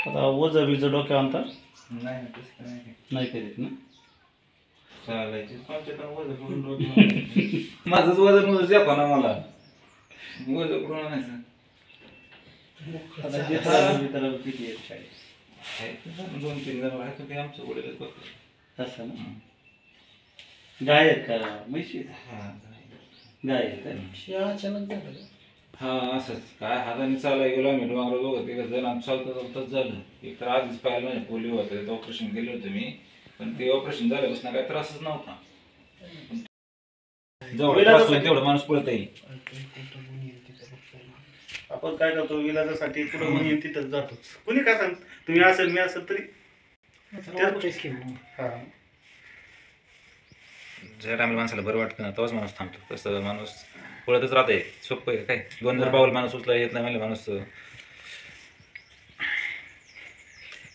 आता वजं बिजं डोक्यावर आणता नाही तसं नाही नाही करीत ना चालायचे वजन करून डोक्यावर माझंच वजन वजन द्या ना मला वजन करून आणायचं आता त्याला किती आहे शाळेत 2-3 जण आहेत ते आमचं वडीलच बघतात तसं ना गाय आहेत का म्हशी गाय आहेत का अचानक झालं हा असंच काय हाताने चालाय गेलो आम्ही डोंगरावर बघत एक जण चालतं चालतच झालं एक तर आधीच पाहिलं म्हणजे पोलिओ होतं त्याचं ऑपरेशन केलं होतं मी पण ते ऑपरेशन झाल्यापासून काही त्रासच नव्हता जेवढा त्रास होईल तेवढं माणूस पळत येईल आपण काय करतो इलाजासाठी पुढे कोणी येईल तिथंच जातो कुणी काय सांग तुम्ही असेल मी असेल तरी हा ज्या टायमाला माणसाला बरं वाटतं ना तेव्हाच माणूस थांबतो तसं माणूस पळतच राहतंय सोपं आहे काय 2 पाऊल माणूस उचला येत नाही म्हणजे माणूस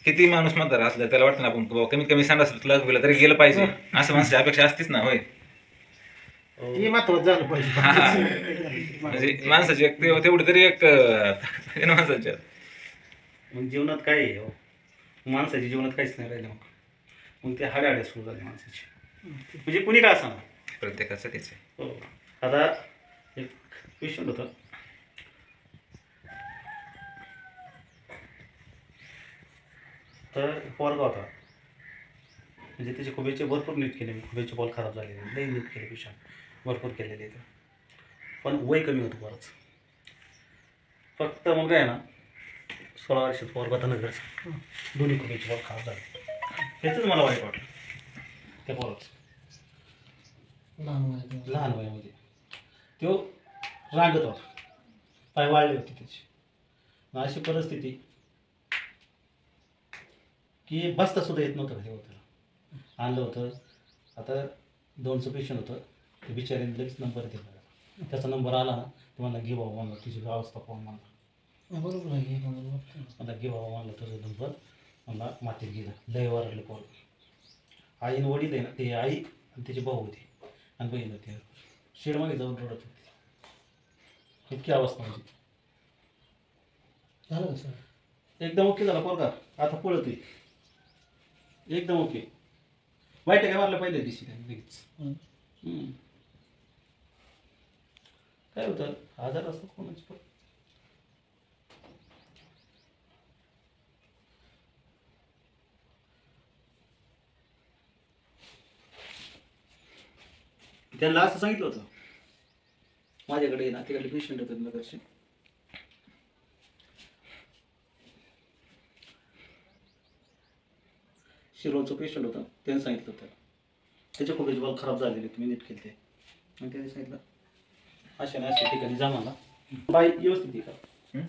किती माणूस म्हणतात असलं त्याला वाटतं ना आपण कमीत कमी सांड असलं तुला गेलं तरी गेलं पाहिजे असं माणसाची अपेक्षा असतीच ना होय हे महत्वाचं झालं पाहिजे म्हणजे माणसाची एक तेवढी तरी एक माणसाच्या मग जीवनात काय आहे हो? माणसाच्या जीवनात काहीच नाही राहिलं मग ते हाड्या सुरू झाले माणसाची म्हणजे कुणी काय सांगा प्रत्येकाचं तेच आहे हो आता एक क्वेश्चन होतं तर पोरगा होता म्हणजे त्याचे खुबेचे भरपूर नीट केले खुबेचे बॉल खराब झालेले लई नीट केले पेशंट भरपूर केलेले ते पण वय कमी होतं बरंच फक्त मग काय ना 16 वर्षात पोरगा होता नगरचा दोन्ही खुबेचे बॉल खराब झाले ह्याचंच मला वाईट वाटलं त्या पोराचं लहान वयामध्ये तो रागत होता पाय वाळले होते त्याची अशी परिस्थिती की बसता सुद्धा येत नव्हतं घरी होतं आणलं होतं आता 2चं पेशंट होतं ते बिचारीने लगेच नंबर दिला त्याचा नंबर आला ना तर मला घे बाबा म्हणलं तुझी अवस्था पाहून म्हणला बरोबर आहे मला घे बाबा म्हणलं तुझा नंबर मला मातीत गेला लय वारले पोर आईनं वडील आहे ना ते आई आणि त्याचे भाऊ होते आणि बहीण होती शेडमागे जाऊन रडत होती इतकी अवस्था म्हणजे झालं सर एकदम ओके झाला पोरगा आता पळतोय एकदम ओके वाईट काय मारलं पहिल्या दिवशी लगेच काय होतं आजार असतो कोणाच पण त्यांना असं सांगितलं होतं माझ्याकडे ना तिकडे पेशंट होतं नगरचे शिरोचं पेशंट होतं त्याने सांगितलं होतं त्याच्या खूपच बॉल खराब झालेले तुम्ही नीट केले ते आणि त्याने सांगितलं अशा ना अशा ठिकाणी जा मला बाय व्यवस्थित आहे का हां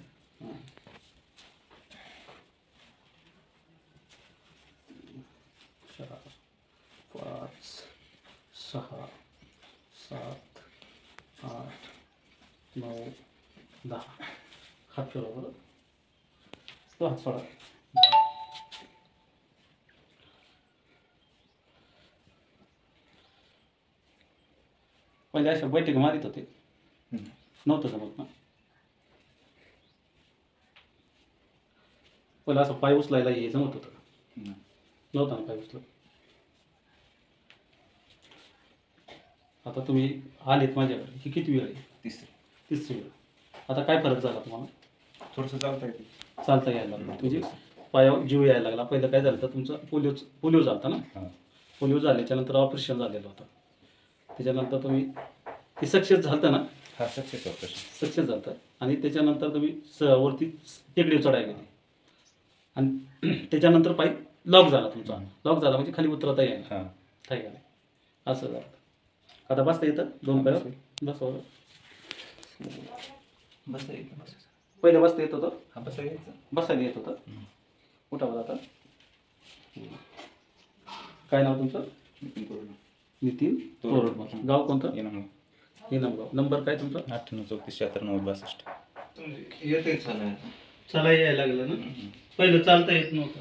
5 6 7 8 9 10 हात फिरवा बरं तो हात सोडा पहिले अशा बैठक मारित होते नव्हतं जमत ना पहिलं असं पाय उचलायला हे जमत होतं नव्हतं ना पाय उचलत आता तुम्ही आलेत माझ्याकडे ही किती वेळ आहे तिसरी वेळ आता काय फरक झाला तुम्हाला थोडंसं चालता यायला लागलं म्हणजे पायावर जीव यायला लागला पहिलं काय झालं तर तुमचं पोलिओ झाला ना पोलिओ झाल्याच्यानंतर ऑपरेशन झालेलं होतं त्याच्यानंतर तुम्ही ते सक्सेस झालं ना हा सक्सेस ऑपरेशन सक्सेस झालं आणि त्याच्यानंतर तुम्ही वरती टेकडीवर चढायला गेले आणि त्याच्यानंतर पाय लॉक झाला तुमचा लॉक झाला म्हणजे खाली उतरता येईल काय झालं असं झालं आता बसता येतं 2 पायावर बसवा पहिलं बसता येत होतं बसायला येत होतं उठावर आता काय नाव तुमचं नितीन तोरडमल गाव कोणतं इनामगाव नंबर काय तुमचा 983496 येते चला यायला लागलं ना पहिलं चालता येत नव्हतं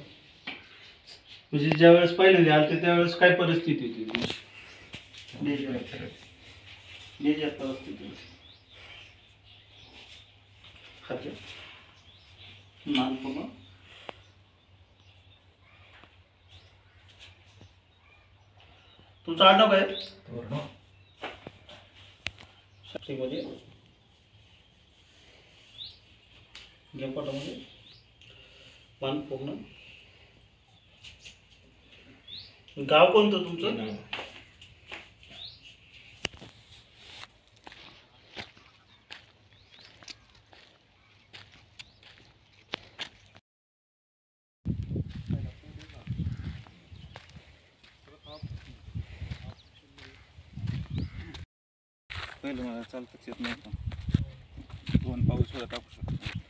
म्हणजे ज्यावेळेस पहिल्यांदा आलं त्यावेळेस काय परिस्थिती होती तुमची बेजार परिस्थिती होती खाते मान पूर्ण तुमचं आडनाव काय आहे? वर्ण. मध्ये गेमपाटामध्ये मान पूर्ण. गाव कोणतं तुमचं? नाव. पहिलं मला चालताच येत नव्हतं. 2 पाऊस वेळा टाकू शकतो.